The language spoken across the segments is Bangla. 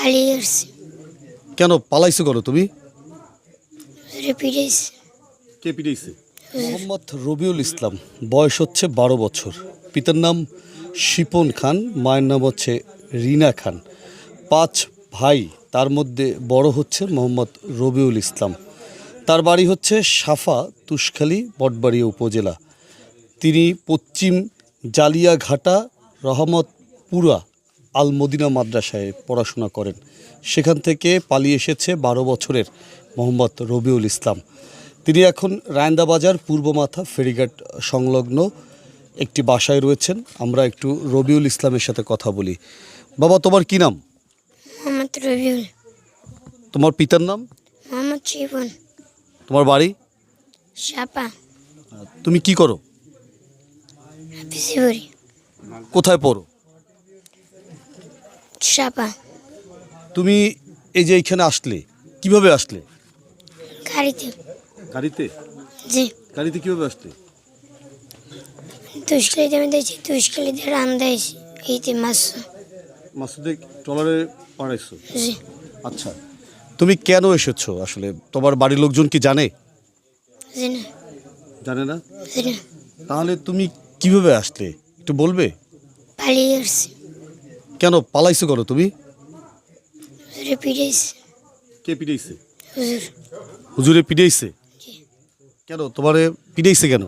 পালিয়ে আসছি। কেন পালাইছো কেন তুমি? হুজুরে পিটাইছে। কে পিটাইছে? মোহাম্মদ রবিউল ইসলাম, বয়স হচ্ছে 12 বছর। পিতার নাম শিপন খান, মায়ের নাম হচ্ছে রিনা খান। 5 ভাই, তার মধ্যে বড় হচ্ছে মোহাম্মদ রবিউল ইসলাম। তার বাড়ি হচ্ছে সাফা, তুষখালী, বটবাড়িয়া উপজেলা। তিনি পশ্চিম জালিয়াঘাটা রহমতপুরা আল মদিনা মাদ্রাসায় পড়াশোনা করেন। সেখান থেকে পালিয়ে এসেছে 12 বছরের মোহাম্মদ রবিউল ইসলাম। তিনি এখন রায়ন্দাবাজার পূর্ব মাথা ফেরিঘাট সংলগ্ন একটি বাসায় রয়েছেন। আমরা একটু রবিউল ইসলামের সাথে কথা বলি। বাবা, তোমার কি নাম? মোহাম্মদ রবিউল। তোমার পিতার নাম? মোহাম্মদ শিবন। তোমার বাড়ি? সাপা। তুমি কি করো? হাফিজে পড়ি। কোথায় পড়ো? সাপা। তুমি এই যে এইখানে আসলে কিভাবে আসলে? গাড়িতে। গাড়িতে? জি। গাড়িতে কিভাবে আসলে? তুষকালিতে আমি দিয়েছি, তুষকালিতে রান দিয়েছি। এইতে মাছ। মাসুদে ট্রলারে পাঠাইছো? জি। আচ্ছা, তুমি কেন এসেছো আসলে? তোমার বাড়ির লোকজন কি জানে? জি না। জানে না? জি না। তাহলে তুমি কিভাবে আসলে একটু বলবে? পালিয়ে আসছি। কেন পালাইছো কেন তুমি? হুজুরে পিটাইছে। কে পিটাইছে? হুজুর। হুজুরে পিটাইছে? জি। কেন তোমারে পিটাইছে কেন?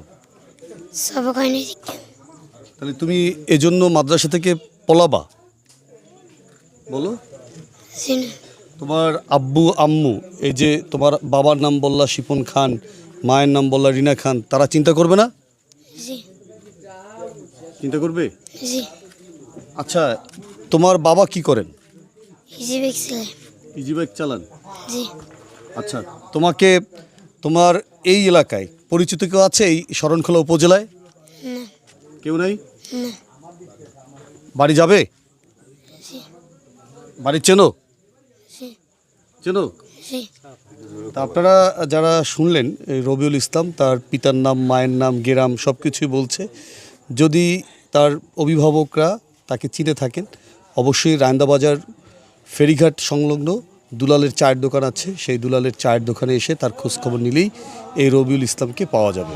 সবক হয় না দেখতে। তাহলে তুমি এজন্য মাদ্রাসা থেকে পলাবা? বলো। জি না। তোমার আব্বু আম্মু, এই যে তোমার বাবার নাম বললা শিপন খান, মায়ের নাম বললা রিনা খান, তারা চিন্তা করবে না? জি। চিন্তা করবে? জি। আচ্ছা, তোমার বাবা কি করেন? হিজিব এক্সেলে। ইজি বাইক চালান? জি। আচ্ছা, তোমাকে তোমার এই এলাকায় পরিচিত কেউ আছে এই শরণখোলা উপজেলায়? না। কেউ নাই? না। বাড়ি যাবে? জি। বাড়ি চেনো? জি। চেনো? জি। তা আপনারা যারা শুনলেন, এই রবিউল ইসলাম, তার পিতার নাম, মায়ের নাম, গেরাম সব কিছুই বলছে। যদি তার অভিভাবকরা তাকে চিনে থাকেন, অবশ্যই রায়ন্দাবাজার ফেরিঘাট সংলগ্ন দুলালের চায়ের দোকান আছে, সেই দুলালের চায়ের দোকানে এসে তার খোঁজখবর নিলেই এই রবিউল ইসলামকে পাওয়া যাবে।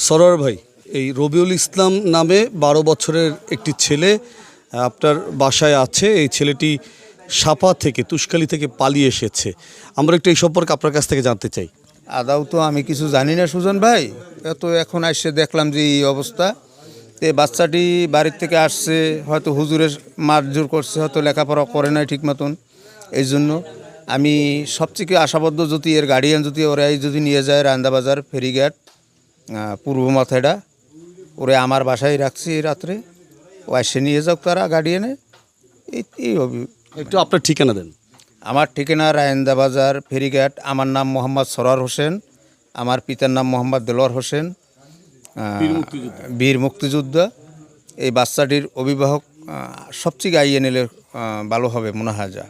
সরোয়ার ভাই, এই রবিউল ইসলাম নামে 12 বছরের একটি ছেলে আপনার বাসায় আছে। এই ছেলেটি সাপা থেকে, তুষখালী থেকে পালিয়ে এসেছে। আমরা একটু এই সম্পর্কে আপনার কাছ থেকে জানতে চাই। আদাও তো আমি কিছু জানি না সুজন ভাই, এত এখন আসছে দেখলাম যে এই অবস্থা। তে বাচ্চাটি বাড়ির থেকে আসছে, হয়তো হুজুরের মারজোর করছে, হয়তো লেখাপড়া করে নাই ঠিক মতন। এই জন্য আমি সবথেকে আশাবদ্ধ, যদি এর গার্ডিয়ান যদি ওরাই যদি নিয়ে যায় রান্দাবাজার ফেরিঘাট পূর্ব মাথাটা, ওরে আমার বাসায় রাখছি রাত্রে, ও আসে নিয়ে যাক তারা গার্ডিয়ানে। এই একটু আপনার ঠিকানা দেন। আমার ঠিকানা রায়ন্দাবাজার ফেরিঘাট। আমার নাম মোহাম্মদ সরোয়ার হোসেন, আমার পিতার নাম মোহাম্মদ দেলোয়ার হোসেন, বীর মুক্তিযোদ্ধা। এই বাচ্চাটির অভিভাবক সবচেয়ে আইয়ে নিলে ভালো হবে মনে হয় যা।